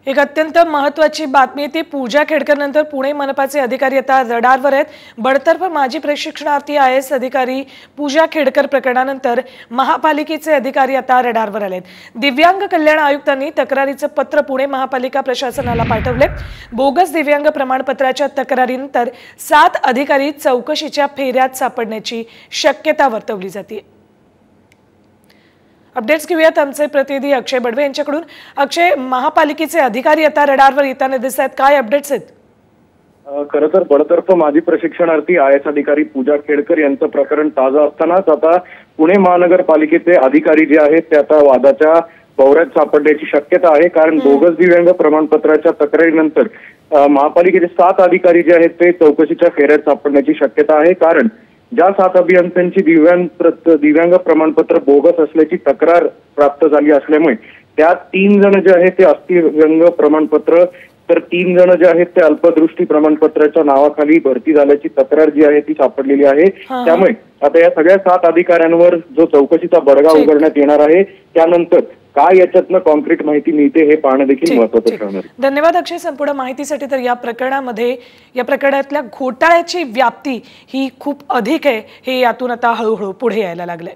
एक अत्यंत महत्त्वाची बातमी ती पूजा खेडकर नंतर पुणे मनपाचे अधिकारी आता रडारवर आहेत। बडतर्फ माजी प्रशिक्षणार्थी IAS अधिकारी पूजा खेडकर प्रकरणानंतर महापालिकेचे अधिकारी आता रडारवर आलेत। दिव्यांग कल्याण आयुक्तांनी तक्रारीचं पत्र पुणे महापालिका प्रशासनाला पाठवले। बोगस दिव्यांग प्रमाणपत्राच्या तक्रारीनंतर 7 अधिकारी चौकशीच्या फेऱ्यात सापडण्याची शक्यता वर्तवली जाते। अपडेट्स घेऊयात आमचे प्रतिनिधी अक्षय बडवे यांच्याकडून। अक्षय, महापालिकेचे अधिकारी आता रडारवर येताना दिसत आहेत, काय अपडेट्स आहेत? खरं तर बडतर्फ माजी प्रशिक्षणार्थी IAS अधिकारी पूजा खेडकर यांचं प्रकरण ताजं असतानाच आता पुणे महानगरपालिकेचे अधिकारी जे आहेत ते आता वादाच्या भोवऱ्यात सापडण्याची शक्यता आहे। कारण बोगस दिव्यांग प्रमाणपत्राच्या तक्रारीनंतर महापालिकेचे 7 अधिकारी जे आहेत ते चौकशीच्या फेऱ्यात सापडण्याची शक्यता आहे। कारण ज्या 7 अभियंत्यांची दिव्यांग प्रमाणपत्र बोगस असल्याची तक्रार प्राप्त झाली असल्यामुळे त्यात 3 जण जे आहेत ते अस्थिव्यंग प्रमाणपत्र तर 3 जण जे आहेत ते अल्पदृष्टी प्रमाणपत्राच्या नावाखाली भरती झाल्याची तक्रार जी आहे ती सापडलेली आहे। त्यामुळे आता या सगळ्या 7 अधिकाऱ्यांवर जो चौकशीचा बडगा उघडण्यात येणार आहे त्यानंतर काय याच्यातनं कॉन्क्रीट माहिती मिळते हे पाहणं देखील महत्त्वाचं ठरणार आहे। धन्यवाद अक्षय संपूर्ण माहितीसाठी। तर या प्रकरणातल्या घोटाळ्याची व्याप्ती ही खूप अधिक आहे, हे यातून आता हळूहळू पुढे यायला लागलंय।